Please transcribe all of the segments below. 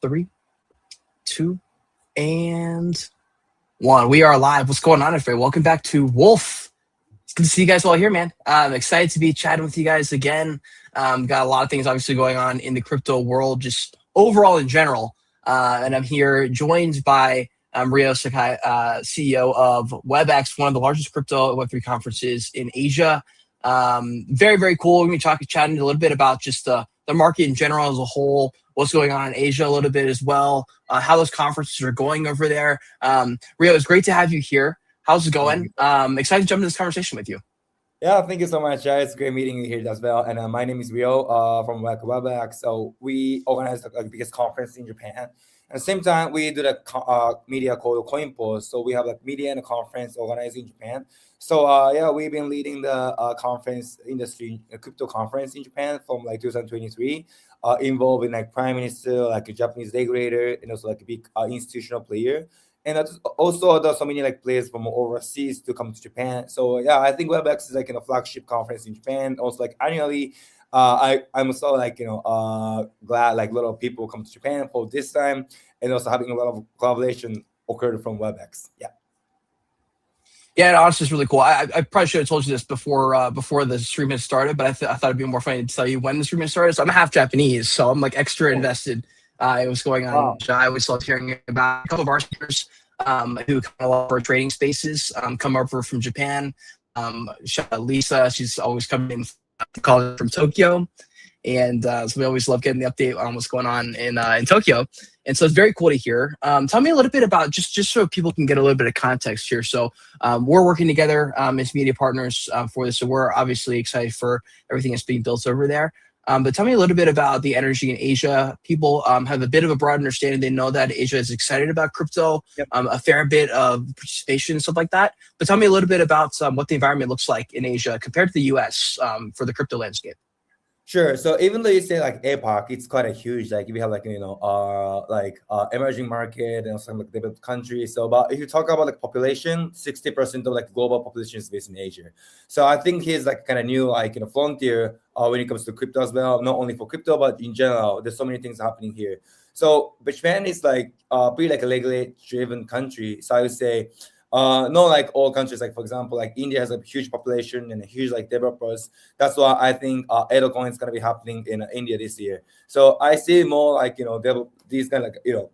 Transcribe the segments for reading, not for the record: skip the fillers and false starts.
Three, two, and one. We are live. What's going on, everybody? Welcome back to Wolf. It's good to see you guys all here, man. I'm excited to be chatting with you guys again. Got a lot of things obviously going on in the crypto world, just overall in general. And I'm here joined by Rio Sakai, CEO of WebX, one of the largest crypto Web3 conferences in Asia. Very, very cool. We're going to be chatting a little bit about just the market in general as a whole, what's going on in Asia a little bit as well, how those conferences are going over there. Rio, it's great to have you here. How's it going? Excited to jump into this conversation with you. Yeah, thank you so much. It's great meeting you here as well. And my name is Rio from WebX. So we organize the biggest conference in Japan. At the same time, we do the media called CoinPost. So we have like media and a conference organized in Japan. So yeah, we've been leading the conference industry, crypto conference in Japan from like 2023, involving like prime minister, like a Japanese regulator, and also like a big institutional player. And also there's so many like players from overseas to come to Japan. So yeah, I think WebX is like a flagship conference in Japan. Also like annually, I'm so like glad like a lot of people come to Japan for this time, and also having a lot of collaboration occurred from WebX. Yeah. Yeah, and honestly, it's really cool. I probably should have told you this before the stream had started, but I thought it'd be more funny to tell you when the stream had started. So I'm half Japanese, so I'm like extra invested in what's going on. Wow. I always love hearing about a couple of our speakers who come up for trading spaces, come over from Japan. Lisa, she's always coming in to call from Tokyo. And so we always love getting the update on what's going on in Tokyo. And so it's very cool to hear. Tell me a little bit about, just so people can get a little bit of context here. So we're working together as media partners for this. So we're obviously excited for everything that's being built over there. But tell me a little bit about the energy in Asia. People have a bit of a broad understanding. They know that Asia is excited about crypto, a fair bit of participation and stuff like that. But tell me a little bit about what the environment looks like in Asia compared to the US for the crypto landscape. Sure. So even though you say like APAC, it's quite a huge, like we have like, emerging market and some like developed countries. So but if you talk about like population, 60% of like global population is based in Asia. So I think here's like kind of new, like, frontier when it comes to crypto as well, not only for crypto, but in general, there's so many things happening here. So but Japan is like pretty like a regulate driven country. So I would say, not like all countries, like for example, like India has a huge population and a huge like developers. That's why I think Edocoin is going to be happening in India this year. So I see more like, these kind of like,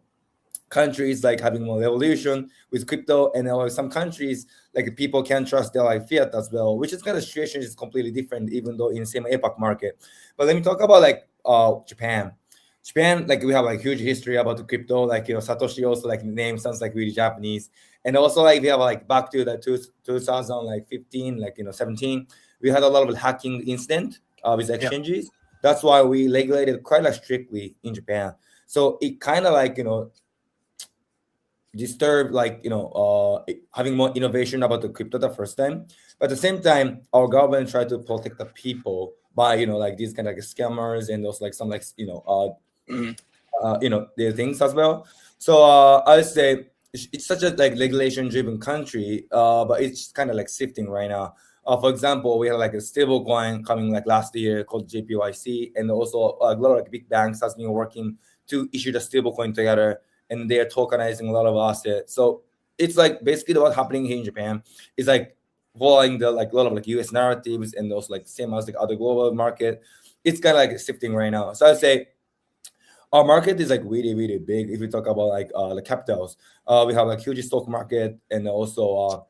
countries like having more revolution with crypto, and some countries like people can trust their like fiat as well, which is kind of situation is completely different, even though in the same APAC market. But let me talk about like Japan. Japan, like we have like huge history about the crypto, like Satoshi also like name sounds like really Japanese, and also like we have like back to the 2015, like 17, we had a lot of hacking incident with exchanges. That's why we regulated quite like strictly in Japan. So it kind of like disturbed like having more innovation about the crypto the first time, but at the same time our government tried to protect the people by like these kind of like scammers and those like some like their things as well. So I would say it's such a like regulation driven country, but it's kind of like shifting right now. For example, we have like a stable coin coming like last year called JPYC, and also a lot of like big banks has been working to issue the stable coin together, and they are tokenizing a lot of assets. So it's like basically what's happening here in Japan is like following the like a lot of like US narratives, and also like same as like other global market. It's kind of like shifting right now. So I'd say our market is like really, really big. If we talk about like the capitals, we have like huge stock market, and also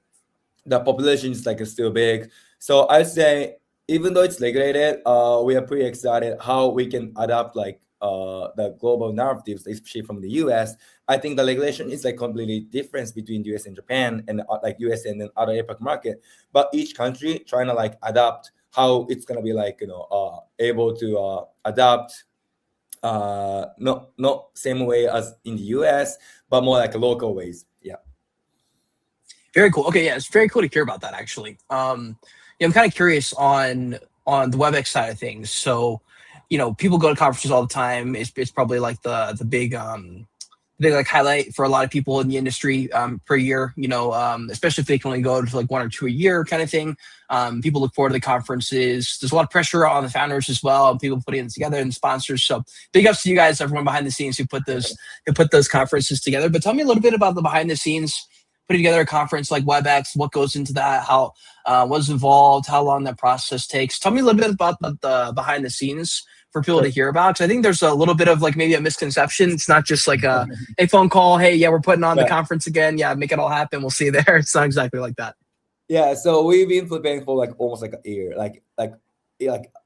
the population is like still big. So I'd say even though it's regulated, we are pretty excited how we can adapt like the global narratives, especially from the US. I think the regulation is like completely different between US and Japan, and like US and then other APAC market. But each country trying to like adapt how it's gonna be like able to adapt. Not same way as in the US, but more like local ways. Yeah. Very cool. Okay, yeah, it's very cool to hear about that actually. I'm kind of curious on the WebX side of things. So, people go to conferences all the time. It's probably like the big like highlight for a lot of people in the industry per year. Especially if they can only go to like 1 or 2 a year kind of thing. People look forward to the conferences. There's a lot of pressure on the founders as well, and people putting it together and sponsors. So big ups to you guys, everyone behind the scenes who put those conferences together. But tell me a little bit about the behind the scenes putting together a conference like WebX. What goes into that? How what's involved? How long that process takes? Tell me a little bit about the behind the scenes for people to hear about. Because I think there's a little bit of like maybe a misconception. It's not just like a phone call. Hey, yeah, we're putting on the conference again. Yeah, make it all happen. We'll see you there. It's not exactly like that. Yeah, so we've been preparing for like almost like a year, like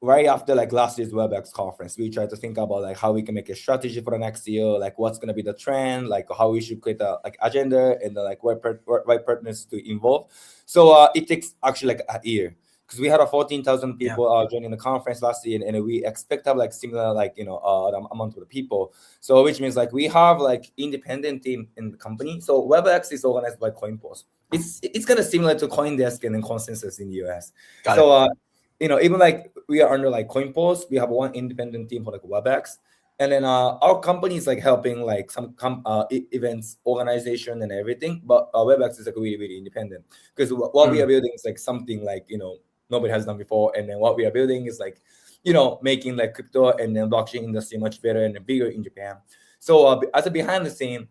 right after like last year's WebX conference. We tried to think about like how we can make a strategy for the next year, like what's gonna be the trend, like how we should create a like agenda and the like right partners to involve. So it takes actually like a year because we had 14,000 people joining the conference last year, and we expect to have like similar like the amount of the people. So which means like we have like independent team in the company. So WebX is organized by CoinPost. It's kind of similar to CoinDesk and then Consensus in the US. Even like we are under like CoinPost, we have one independent team for like WebX, and then our company is like helping like some events organization and everything. But WebX is like really really independent because what we are building is like something like nobody has done before, and then what we are building is like making like crypto and then blockchain industry much better and bigger in Japan. So as a behind the scene,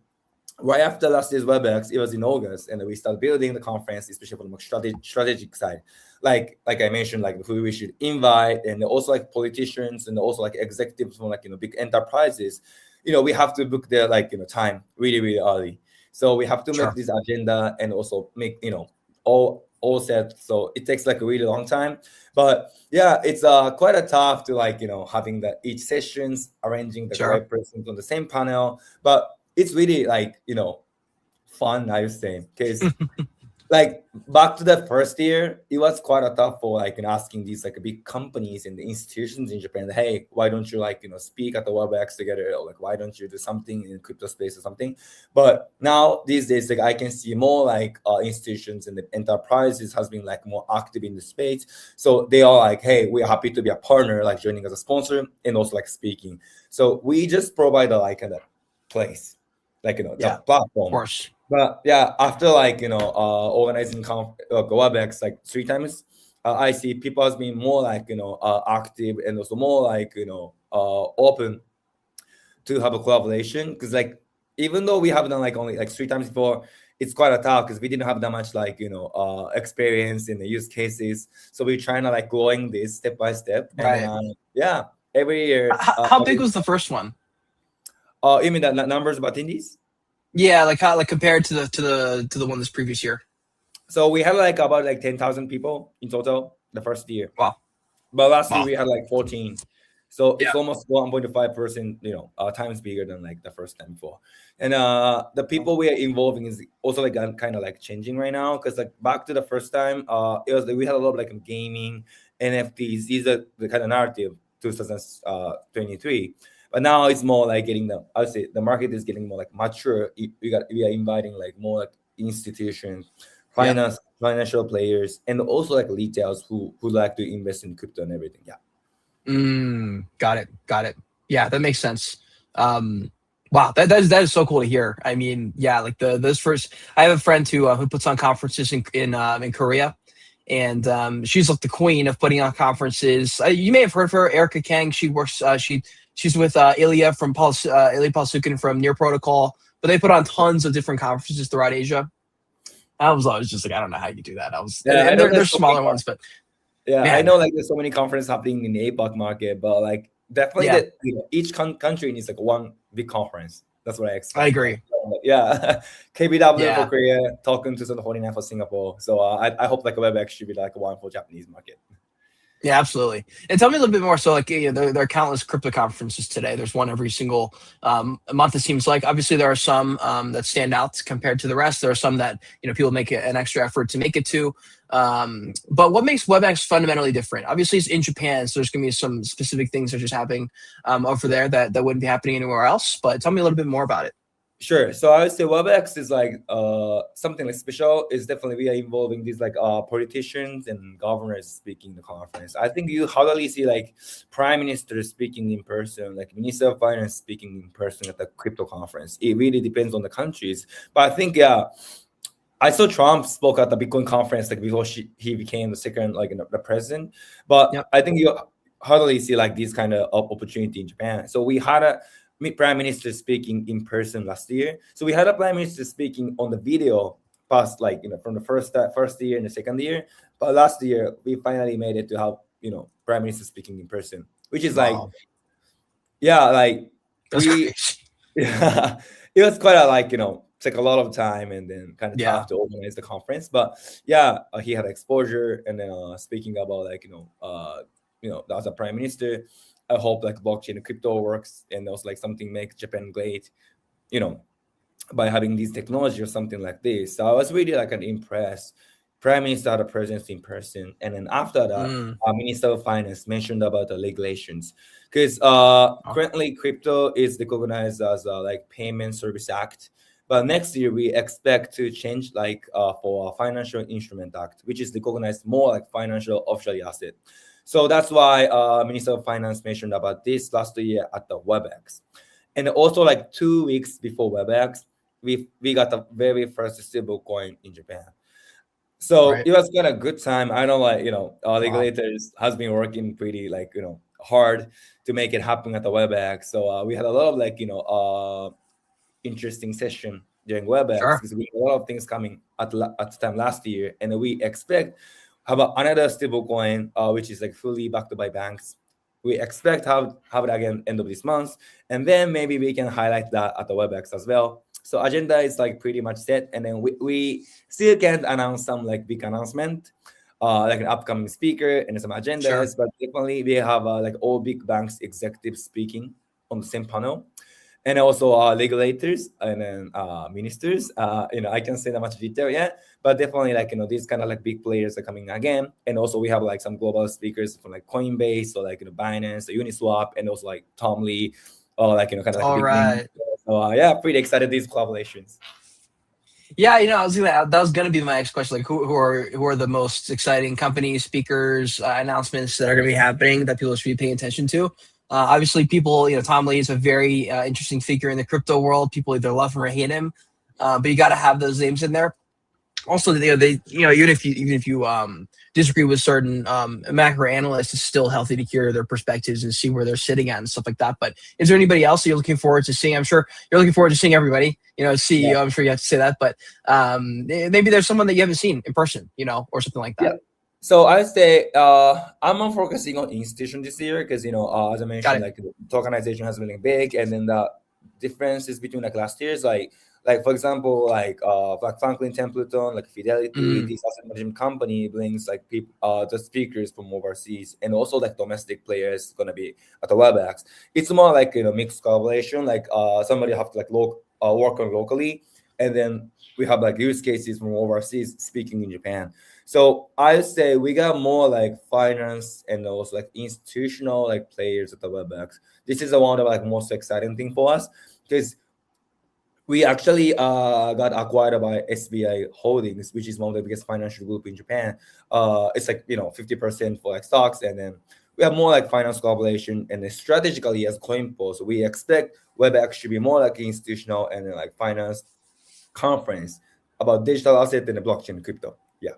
right after last year's WebX, it was in August, and we started building the conference, especially from the strategic side. Like I mentioned, like who we should invite, and also like politicians, and also like executives from like big enterprises. We have to book their like time really really early. So we have to make this agenda and also make all set. So it takes like a really long time. But yeah, it's quite a tough to like having the each sessions, arranging the right person on the same panel, but it's really like fun, I would say, because like back to the first year, it was quite a tough for like asking these like big companies and the institutions in Japan, hey, why don't you like speak at the WebX together, or like why don't you do something in crypto space or something. But now these days, like I can see more like institutions and the enterprises has been like more active in the space, so they are like, hey, we're happy to be a partner, like joining as a sponsor and also like speaking. So we just provide a like a place, like the platform. Of course. But yeah, after like organizing WebX like 3 times, I see people has been more like active and also more like open to have a collaboration, because like even though we have done like only like 3 times before, it's quite a tough because we didn't have that much like experience in the use cases. So we're trying to like growing this step by step. Right. And every year. How big was the first one? You mean that numbers of attendees? Yeah, like how, like compared to the one this previous year. So we had like about like 10,000 people in total the first year. Wow. But last year we had like 14. So it's almost 1.5%, times bigger than like the first time before. And the people we are involving is also like kind of like changing right now, because like back to the first time, it was like we had a lot of like gaming, NFTs. These are the kind of narrative 2023. But now it's more like I would say the market is getting more like mature. We are inviting like more like institutions, financial players, and also like retailers who like to invest in crypto and everything. Yeah. Got it. Yeah, that makes sense. Wow, that is so cool to hear. I mean, yeah, like those first. I have a friend who puts on conferences in Korea, and she's like the queen of putting on conferences. You may have heard of her, Erica Kang. She works. She's with Ilya Palsukin from Near Protocol, but they put on tons of different conferences throughout Asia. I was always just like, I don't know how you do that. There's smaller ones, but man. I know like there's so many conferences happening in the APAC market, but like definitely each country needs like one big conference. That's what I expect. I agree. KBW for Korea, talking to 49 for Singapore. So I hope like a WebX should be like one for Japanese market. Yeah, absolutely. And tell me a little bit more. So, like, there are countless crypto conferences today. There's one every single month, it seems like. Obviously, there are some that stand out compared to the rest. There are some that people make an extra effort to make it to. But what makes WebX fundamentally different? Obviously, it's in Japan, so there's going to be some specific things that are just happening over there that wouldn't be happening anywhere else. But tell me a little bit more about it. Sure. So I would say WebX is like something like special. Is definitely we are involving these like politicians and governors speaking in the conference. I think you hardly see like prime minister speaking in person, like minister of finance speaking in person at the crypto conference. It really depends on the countries. But I think I saw Trump spoke at the Bitcoin conference like before he became the second like the president. But Yep. I think you hardly see like this kind of opportunity in Japan. So we had a prime minister speaking in person last year. So we had a prime minister speaking on the video past like from the first year and the second year. But last year we finally made it to have prime minister speaking in person, which is like Wow. like That's we crazy. yeah, it was quite a take a lot of time and then kind of Yeah. tough to organize the conference. But yeah, he had exposure and then speaking about as a prime minister, I hope like blockchain and crypto works and also like something make Japan great, you know, by having these technology or something like this. So I was really like an impressed. Prime Minister had a presence in person, and then after that, Minister of Finance mentioned about the regulations because currently crypto is recognized as like Payment Service Act, but next year we expect to change like for a Financial Instrument Act, which is recognized more like financial official asset. So that's why Minister of Finance mentioned about this last year at the WebX, and also like 2 weeks before WebX, we got the very first stable coin in Japan. So Right. it was kind of good time. I know like Wow. regulators has been working pretty like hard to make it happen at the WebX. So we had a lot of like interesting session during WebEx Sure. because we had a lot of things coming at the time last year, and we expect have another stable coin which is like fully backed by banks. We expect have it again end of this month, and then maybe we can highlight that at the WebEx as well. So agenda is like pretty much set, and then we still can't announce some like big announcement. Like an upcoming speaker and some Sure. agendas, but definitely we have like all big banks executives speaking on the same panel, and also regulators and then ministers. I can't say that much detail yet, but definitely like these kind of like big players are coming again, and also we have like some global speakers from like Coinbase or like Binance or Uniswap, and also like Tom Lee, or like kind of like a All big name. right. So yeah, pretty excited these collaborations. Yeah, that was gonna be my next question. Like, who are the most exciting companies, speakers, announcements that are gonna be happening that people should be paying attention to? Obviously, people, Tom Lee is a very interesting figure in the crypto world. People either love him or hate him, but you got to have those names in there. Also, even if you disagree with certain macro analysts, it's still healthy to hear their perspectives and see where they're sitting at and stuff like that. But is there anybody else that you're looking forward to seeing? I'm sure you're looking forward to seeing everybody. Yeah. CEO. I'm sure you have to say that, but maybe there's someone that you haven't seen in person, or something like that. Yeah. So I say I'm not focusing on institution this year because as I mentioned, like the tokenization has been like, big, and then the differences between like last year's like for example like Franklin Templeton, like Fidelity, this asset management company brings like people the speakers from overseas, and also like domestic players gonna be at the WebEx. It's more like mixed collaboration, like somebody have to like work on locally, and then we have like use cases from overseas speaking in Japan. So I say we got more like finance and also like institutional like players at the WebEx. This is the one of like most exciting thing for us because we actually got acquired by SBI Holdings, which is one of the biggest financial group in Japan. It's like 50% for like stocks, and then we have more like finance collaboration, and then strategically as CoinPost, we expect WebEx should be more like institutional and then like finance conference about digital asset and the blockchain and crypto. Yeah.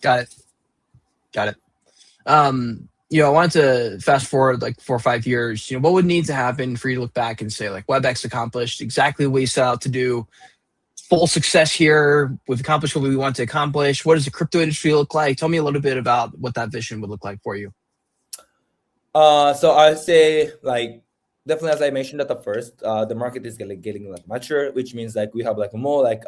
Got it. I wanted to fast forward like 4 or 5 years. What would need to happen for you to look back and say, like, WebX accomplished exactly what we set out to do, full success here. We've accomplished what we want to accomplish. What does the crypto industry look like? Tell me a little bit about what that vision would look like for you. So I'd say like definitely as I mentioned at the first, the market is getting like mature, which means like we have like more like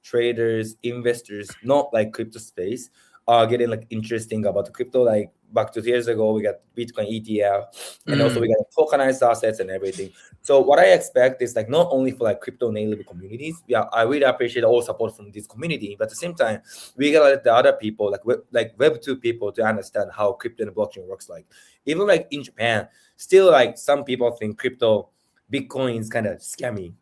traders, investors, not like crypto space, are getting like interesting about the crypto. Like back 2 years ago, we got Bitcoin ETF, and also we got tokenized assets and everything. So what I expect is like not only for like crypto native communities, yeah, I really appreciate all support from this community, but at the same time, we gotta let the other people like Web2 people to understand how crypto and blockchain works. Like even like in Japan, still like some people think crypto Bitcoin is kind of scammy.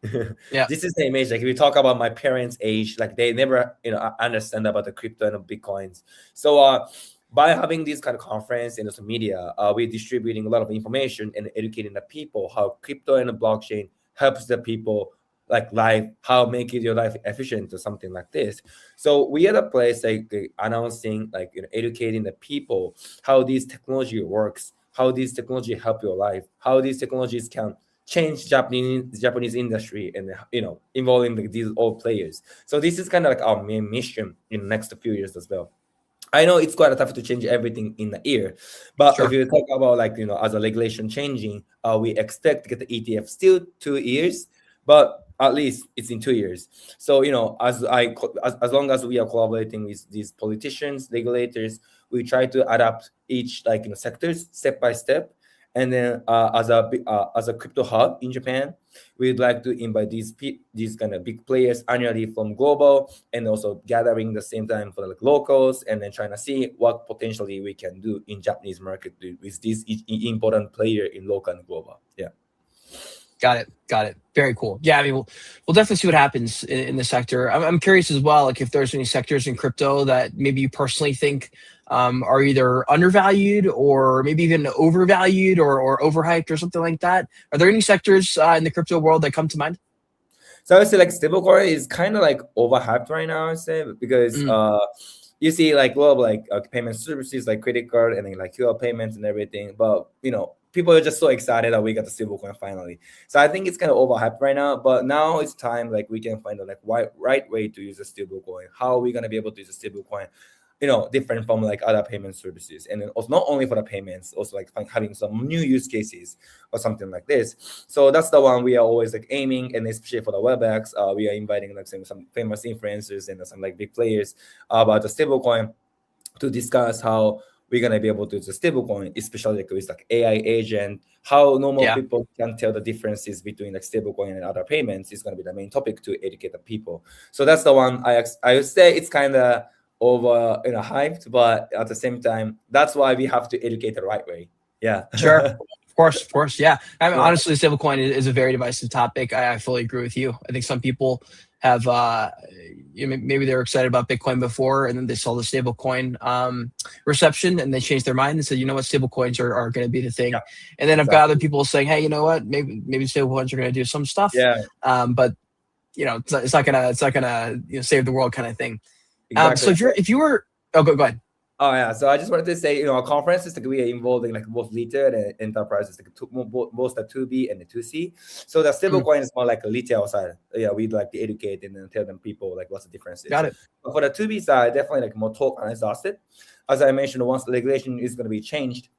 Yeah. This is the image. Like if you talk about my parents' age, like they never, understand about the crypto and the Bitcoins. So by having this kind of conference and also media, we're distributing a lot of information and educating the people how crypto and the blockchain helps the people like life, how make it your life efficient or something like this. So we are the place like announcing, like educating the people how this technology works, how this technology help your life, how these technologies can change Japanese industry, and involving like these old players. So this is kind of like our main mission in the next few years as well. I know it's quite tough to change everything in the year, but if Sure. you talk about like as a regulation changing, we expect to get the ETF still 2 years, but at least it's in 2 years. So as long as we are collaborating with these politicians, regulators, we try to adapt each sectors step by step, and then as a crypto hub in Japan, we'd like to invite these kind of big players annually from global, and also gathering the same time for like locals, and then trying to see what potentially we can do in Japanese market with this important player in local and global. Yeah. Got it. Got it. Very cool. Yeah, I mean, we'll definitely see what happens in the sector. I'm curious as well, like if there's any sectors in crypto that maybe you personally think are either undervalued or maybe even overvalued or overhyped or something like that. Are there any sectors in the crypto world that come to mind? So I would say like stablecoin is kind of like overhyped right now, I would say, because Mm, you see like a lot of like payment services like credit card and then like QR payments and everything, but people are just so excited that we got the stablecoin finally. So I think it's kind of overhyped right now, but now it's time like we can find the like right way to use a stablecoin. How are we gonna be able to use a stablecoin? Different from like other payment services, and then also not only for the payments, also like having some new use cases or something like this. So that's the one we are always like aiming, and especially for the WebX, we are inviting like some famous influencers and some like big players about the stablecoin to discuss how we're gonna be able to use a stablecoin, especially like with like AI agent, how normal yeah. people can tell the differences between like stablecoin and other payments is gonna be the main topic to educate the people. So that's the one I would say it's kind of over hyped, but at the same time, that's why we have to educate the right way. Yeah. Sure. Of course. Yeah. I mean, Yeah. honestly, stablecoin is a very divisive topic. I fully agree with you. I think some people have, maybe they were excited about Bitcoin before, and then they saw the stablecoin reception, and they changed their mind and said, you know what, stablecoins are going to be the thing. Yeah, And then I've got exactly. other people saying, hey, you know what, maybe stablecoins are going to do some stuff, Yeah, but it's not gonna save the world kind of thing. So exactly. if you were, oh, go ahead. Oh yeah, so I just wanted to say, a conference is like we are involving like both retail and enterprises, like both the 2B and the 2C. So the Mm, stablecoin is more like a retail side. Yeah, we'd like to educate and then tell them people like what's the difference is. got it. But for the 2B side, definitely like more tokenized asset. As I mentioned, once the regulation is going to be changed,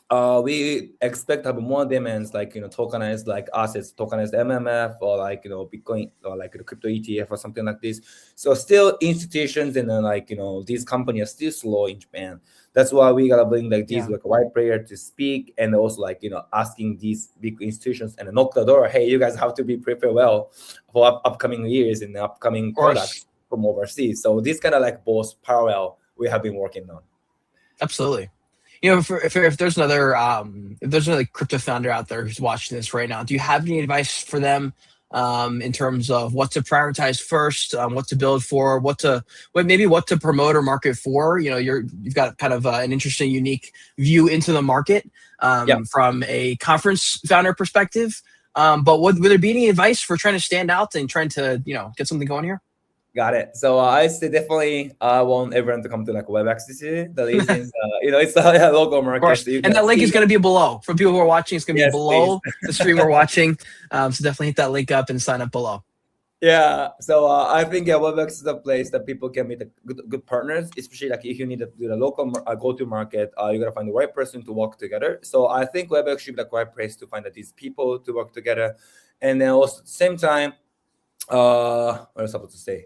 we expect to have more demands like tokenized like assets, tokenized MMF, or like Bitcoin, or like the crypto ETF or something like this. So still institutions and then like these companies are still slow in Japan. That's why we gotta bring like these Yeah, like white player to speak, and also like asking these big institutions and knock the door. Hey, you guys have to be prepared well for upcoming years and upcoming of course. products from overseas. So this kind of like both parallel we have been working on. Absolutely. If there's another crypto founder out there who's watching this right now, do you have any advice for them in terms of what to prioritize first, what to build for, what to promote or market for? You've got kind of an interesting, unique view into the market Yeah. from a conference founder perspective. But would there be any advice for trying to stand out and trying to get something going here? Got it. So I say definitely I want everyone to come to like WebX this year. The reason is, it's a local Of market, course. so you And can that link is see. going to be below. For people who are watching, it's going to be Yes, please. below the stream we're watching. So definitely hit that link up and sign up below. Yeah. So I think WebX is a place that people can meet good partners, especially like if you need to do the local go-to market, you gotta find the right person to work together. So I think WebX should be the right place to find these people to work together, and then also at the same time, what was I supposed to say?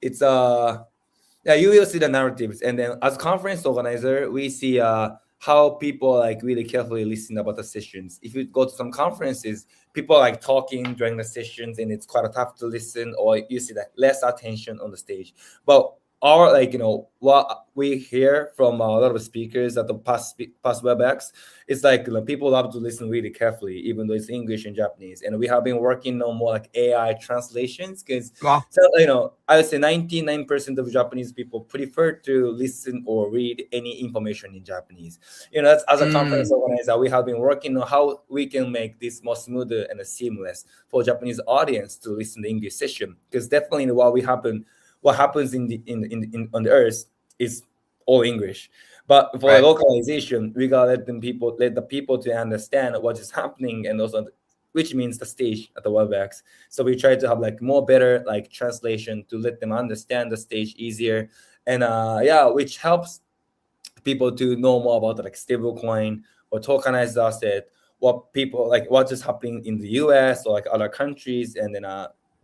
It's yeah, you will see the narratives, and then as conference organizer, we see how people like really carefully listen about the sessions. If you go to some conferences, people are, like talking during the sessions, and it's quite tough to listen, or you see like less attention on the stage. But our like what we hear from a lot of speakers at the past WebX is like people love to listen really carefully, even though it's English and Japanese. And we have been working on more like AI translations because Wow. so I would say 99% of Japanese people prefer to listen or read any information in Japanese. That's as a conference organizer, we have been working on how we can make this more smoother and seamless for Japanese audience to listen to English session. Because definitely what happens on the earth is all English. But for Right. localization, we gotta let the people to understand what is happening, and also which means the stage at the WebX. So we try to have like more better like translation to let them understand the stage easier, and which helps people to know more about like stablecoin or tokenized asset, what is happening in the US or like other countries, and then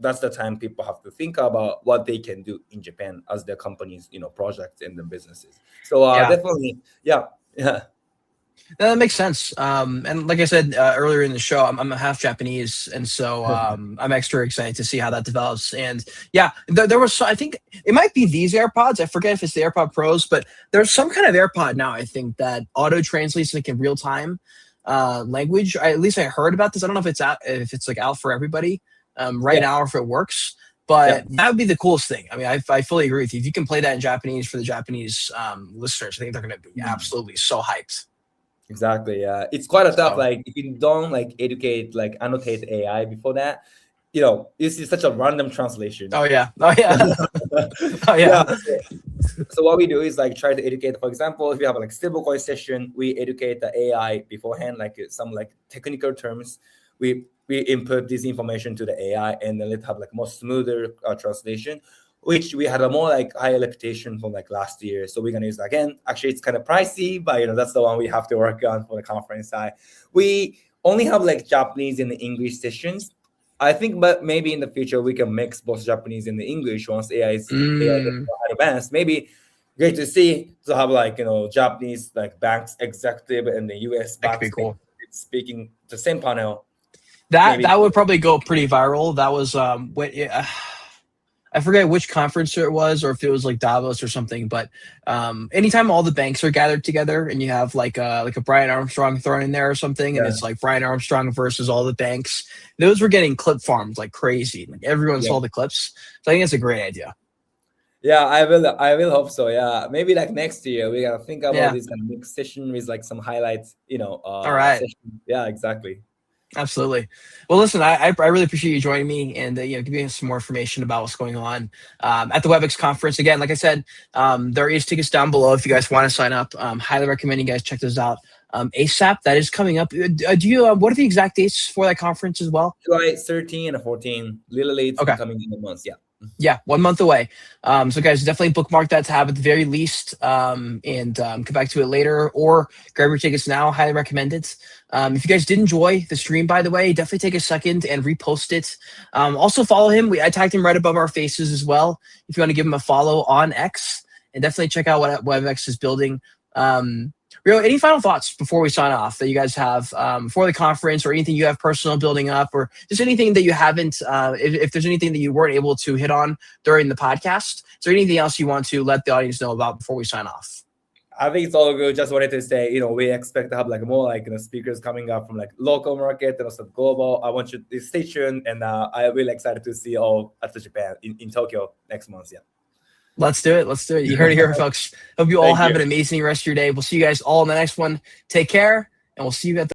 that's the time people have to think about what they can do in Japan as their companies, projects and their businesses. So Yeah. definitely, yeah. That makes sense. And like I said earlier in the show, I'm half Japanese, and so I'm extra excited to see how that develops. And yeah, there was, I think it might be these AirPods. I forget if it's the AirPod Pros, but there's some kind of AirPod now, I think, that auto translates like in real time language. At least I heard about this. I don't know if it's like out for everybody right now, or if it works. But that would be the coolest thing. I mean, I fully agree with you. If you can play that in Japanese for the Japanese listeners, I think they're going to be absolutely so hyped. Exactly. Yeah, it's quite a tough. Like if you don't like annotate AI before that, this is such a random translation. Oh yeah. Oh yeah. Oh yeah. So what we do is like try to educate. For example, if you have like stablecoin session, we educate the AI beforehand, like some like technical terms. We input this information to the AI, and then let's have like more smoother translation, which we had a more like higher reputation from like last year. So we're gonna use it again. Actually, it's kind of pricey, but that's the one we have to work on for the conference side. We only have like Japanese and the English sessions. I think, but maybe in the future we can mix both Japanese and the English once AI gets more advanced. Maybe great to see to have like Japanese like banks executive and the US banks speaking the same panel. That would probably go pretty viral. That was I forget which conference it was, or if it was like Davos or something. But anytime all the banks are gathered together and you have like a Brian Armstrong thrown in there or something, and it's like Brian Armstrong versus all the banks, those were getting clip farmed like crazy. Like everyone saw the clips. So I think it's a great idea. Yeah, I will hope so. Yeah, maybe like next year we gotta think about this kind of mixed session with like some highlights. All right. Session. Yeah, exactly. Absolutely. Well, listen, I really appreciate you joining me and giving us some more information about what's going on at the WebX conference. Again, like I said, there is tickets down below if you guys want to sign up. Highly recommend you guys check those out ASAP. That is coming up. What are the exact dates for that conference as well? July 13 and 14. Literally, it's coming in the months. Yeah. Yeah, 1 month away. So guys, definitely bookmark that tab at the very least, and come back to it later, or grab your tickets now. Highly recommend it. If you guys did enjoy the stream, by the way, definitely take a second and repost it. Also follow him. I tagged him right above our faces as well. If you want to give him a follow on X, and definitely check out what WebX is building. Rio, any final thoughts before we sign off that you guys have for the conference, or anything you have personal building up, or just anything that you haven't, if there's anything that you weren't able to hit on during the podcast? Is there anything else you want to let the audience know about before we sign off? I think it's all good. Just wanted to say, we expect to have like more like speakers coming up from like local market and also global. I want you to stay tuned, and I'm really excited to see you all at the Japan in Tokyo next month. Yeah. Let's do it. Let's do it. You heard it here, folks. Hope you all have an amazing rest of your day. We'll see you guys all in the next one. Take care, and we'll see you at the